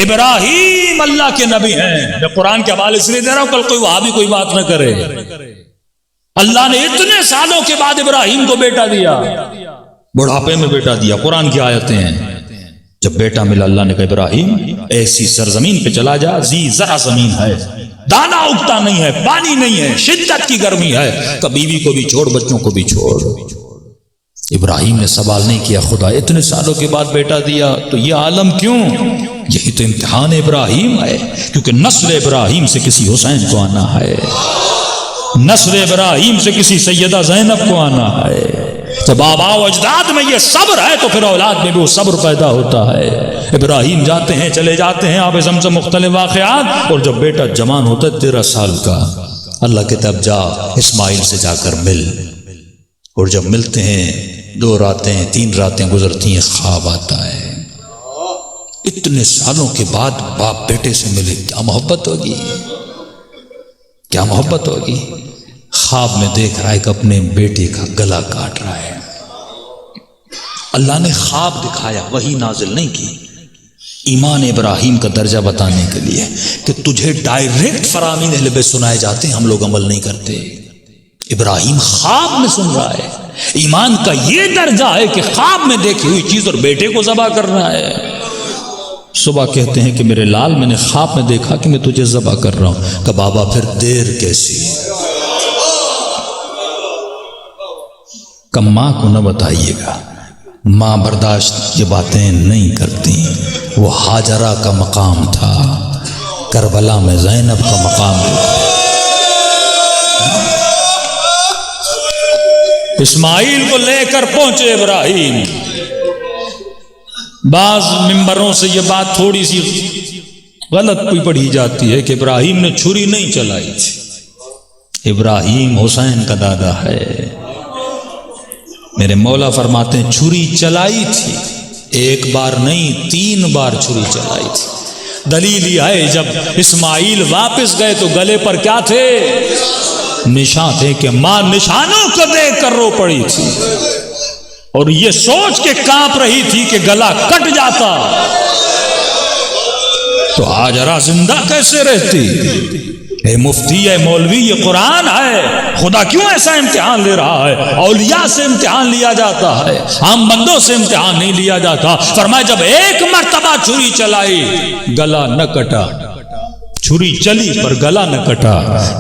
इब्राहिम अल्लाह के नबी हैं। मैं कुरान के हवाले इसलिए दे रहा हूं, कल कोई वहां भी कोई बात ना करे। अल्लाह ने इतने सालों के बाद इब्राहिम को बेटा दिया, बुढ़ापे में बेटा दिया। कुरान की आयतें हैं, जब बेटा मिला अल्लाह ने कहा इब्राहिम ऐसी सरजमीन पे चला जा, जी जरा जमीन है, दाना उगता नहीं है, पानी नहीं है, शिद्दत की गर्मी है, तो बीवी को भी छोड़, बच्चों को भी छोड़। इब्राहिम ने सवाल नहीं किया, खुदा इतने सालों के बाद बेटा दिया तो ये आलम क्यों? यही तो इम्तिहान इब्राहिम है, क्योंकि नस्ल इब्राहिम से किसी हुसैन को आना है, नस्ल इब्राहिम से किसी सैयदा ज़ैनब को आना है। जब आबा व अजदाद में ये सब्र है तो फिर औलाद में भी वो सब्र पैदा होता है। इब्राहिम जाते हैं, चले जाते हैं, आब ज़मज़म मुख्तलिफ वाक़यात, और जब बेटा जवान होता है 13 साल का, अल्लाह के तब जा इस्माइल से जाकर मिल। और जब मिलते हैं 2 रातें 3 रातें गुजरती हैं, ख्वाब आता है। इतने सालों के बाद बाप बेटे से मिले, क्या मोहब्बत होगी, क्या मोहब्बत होगी। ख्वाब में देख रहा है कि अपने बेटे का गला काट रहा है। अल्लाह ने ख्वाब दिखाया, वही नाजिल नहीं की, ईमान इब्राहिम का दर्जा बताने के लिए कि तुझे डायरेक्ट फरामीन अहले सुनाए जाते हैं, हम लोग अमल नहीं करते। इब्राहिम ख्वाब में सुन रहा है। ईमान का यह दर्जा है कि ख्वाब में देखी हुई चीज और बेटे को ज़बा करना है। सुबह कहते हैं कि मेरे लाल, मैंने ख्वाब में देखा कि मैं तुझे ज़बा कर रहा हूं। कि बाबा फिर देर कैसी? कब माँ को न बताइएगा, माँ बर्दाश्त ये बातें नहीं करती। वो हाजरा का मकाम था, करबला में ज़ैनब का मकाम था। इस्माइल को लेकर पहुंचे इब्राहिम। बाज मिंबरों से ये बात थोड़ी सी गलत भी पढ़ी जाती है कि इब्राहिम ने छुरी नहीं चलाई थी। इब्राहिम हुसैन का दादा है। मेरे मौला फरमाते हैं छुरी चलाई थी, 1 बार नहीं 3 बार छुरी चलाई थी। दलील यह है, जब इस्माइल वापस गए तो गले पर क्या थे? निशान थे कि मां निशानों को देख कर रो पड़ी थी और ये सोच के कांप रही थी कि गला कट जाता तो हाजरा जिंदा कैसे रहती। ए मुफ्ती, ए मौलवी, ये कुरान है, खुदा क्यों ऐसा इम्तिहान ले रहा है? औलिया से इम्तिहान लिया जाता है, आम बंदों से इम्तिहान नहीं लिया जाता। फरमाया जब 1 मर्तबा छुरी चलाई, गला न कटा। छुरी चली पर गला न कटा,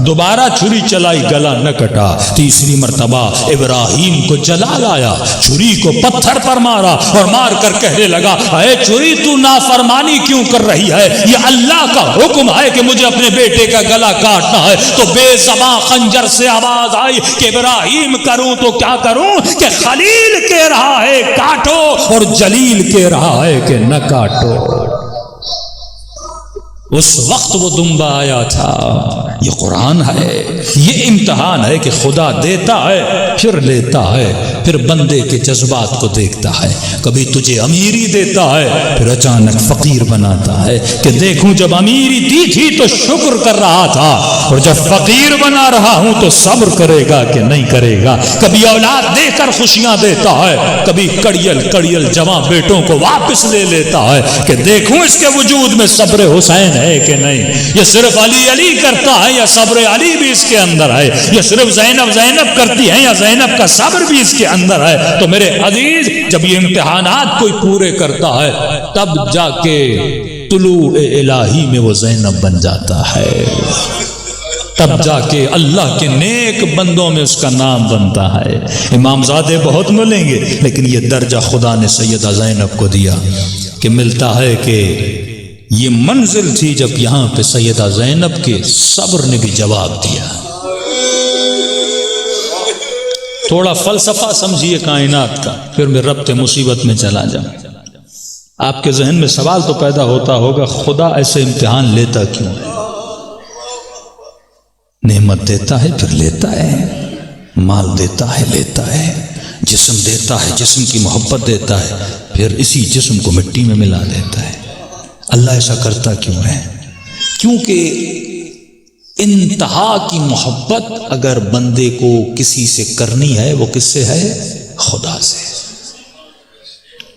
दोबारा छुरी चलाई, गला न कटा। तीसरी मर्तबा इब्राहिम को जलाल आया, छुरी को पत्थर पर मारा और मार कर कहने लगा, अरे छुरी तू नाफरमानी क्यों कर रही है? ये अल्लाह का हुक्म है कि मुझे अपने बेटे का गला काटना है। तो बेज़बां खंजर से आवाज आई कि इब्राहिम करूं तो क्या करूं कि खलील कह रहा है काटो और जलील कह रहा है कि न काटो। उस वक्त वो दुम्बा आया था। ये कुरान है, ये इम्तिहान है कि खुदा देता है फिर लेता है, फिर बंदे के जज्बात को देखता है। कभी तुझे अमीरी देता है, फिर अचानक फकीर बनाता है कि देखूं जब अमीरी दी थी तो शुक्र कर रहा था और जब फकीर बना रहा हूं तो सब्र करेगा कि नहीं करेगा। कभी औलाद देकर खुशियां देता है, कभी कड़ियल कड़ियल जवां बेटों को वापस ले लेता है कि देखूं इसके वजूद में सब्र हुसैन है कि नहीं। ये सिर्फ अली अली करता है या सब्र अली भी इसके अंदर है? ये सिर्फ ज़ैनब ज़ैनब करती है या ज़ैनब का सब्र भी इसके अंदर है? तो मेरे अजीज, जब ये इम्तिहानात कोई पूरे करता है तब जाके तुलू इलाही में वो ज़ैनब बन जाता है, तब जाके अल्लाह के नेक बंदों में उसका नाम बनता है। इमामजादे बहुत मिलेंगे, लेकिन ये दर्जा खुदा ने सैयदा ज़ैनब को दिया कि मिलता है कि ये मंजिल थी जब यहां पे सैयदा ज़ैनब के सब्र ने भी जवाब दिया। थोड़ा फलसफा समझिए कायनात का, फिर मैं रब्ते मुसीबत में चला जाऊं। आपके जहन में सवाल तो पैदा होता होगा, खुदा ऐसे इम्तिहान लेता क्यों है? नेमत देता है फिर लेता है, माल देता है लेता है, जिस्म देता है, जिस्म की मोहब्बत देता है, फिर इसी जिस्म को मिट्टी में मिला देता है। अल्लाह ऐसा करता क्यों है? क्योंकि इंतहा की मोहब्बत अगर बंदे को किसी से करनी है, वो किससे है? खुदा से।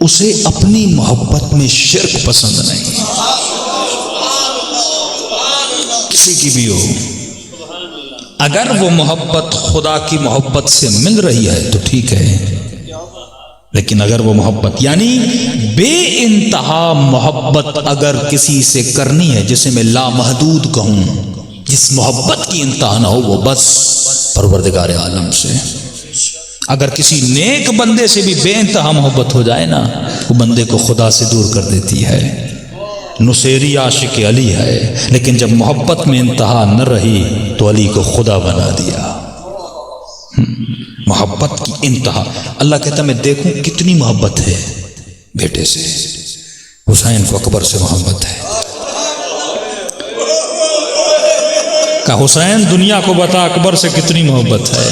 उसे अपनी मोहब्बत में शिर्क पसंद नहीं। किसी की भी हो, अगर वो मोहब्बत खुदा की मोहब्बत से मिल रही है तो ठीक है, लेकिन अगर वो मोहब्बत यानी बेइंतहा मोहब्बत अगर किसी से करनी है, जिसे मैं लामहदूद कहूं, जिस मोहब्बत की इंतहा ना हो, वो बस परवरदिगार आलम से। अगर किसी नेक बंदे से भी बेइंतहा मोहब्बत हो जाए ना, वो बंदे को खुदा से दूर कर देती है। नुसेरी आशिक अली है, लेकिन जब मोहब्बत में इंतहा न रही तो अली को खुदा बना दिया। मोहब्बत की इंतहा, अल्लाह कहता मैं देखूं कितनी मोहब्बत है बेटे से। हुसैन को अकबर से मोहब्बत है। का हुसैन दुनिया को बता अकबर से कितनी मोहब्बत है।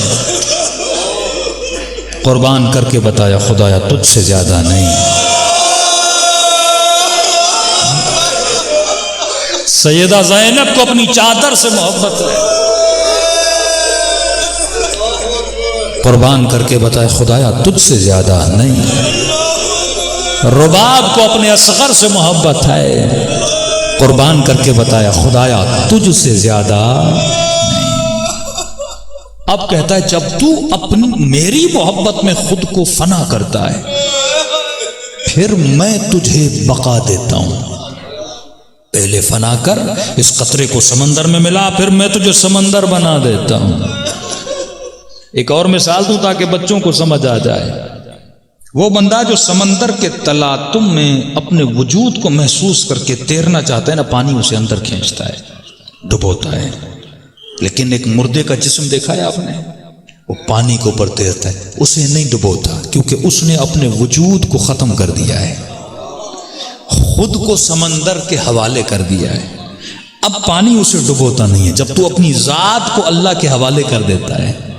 कुर्बान करके बताया खुदाया तुझसे ज्यादा नहीं। सैयदा ज़ैनब को अपनी चादर से मोहब्बत है। कुर्बान करके बताया खुदाया तुझसे ज्यादा नहीं। रुबाब को अपने असगर से मोहब्बत है। कुर्बान करके बताया खुदाया तुझसे ज्यादा नहीं। अब कहता है जब तू अपनी मेरी मोहब्बत में खुद को फना करता है, फिर मैं तुझे बका देता हूं। पहले फना कर, इस कतरे को समंदर में मिला, फिर मैं तुझे समंदर बना देता हूं। एक और मिसाल दूं ताकि बच्चों को समझ आ जाए। वो बंदा जो समंदर के तलातुम में अपने वजूद को महसूस करके तैरना चाहता है ना, पानी उसे अंदर खींचता है, डुबोता है। लेकिन एक मुर्दे का जिस्म देखा है आपने, वो पानी के ऊपर तैरता है, उसे नहीं डुबोता, क्योंकि उसने अपने वजूद को खत्म कर दिया है, खुद को समंदर के हवाले कर दिया है। अब पानी उसे डुबोता नहीं है। जब तू अपनी जात को अल्लाह के हवाले कर देता है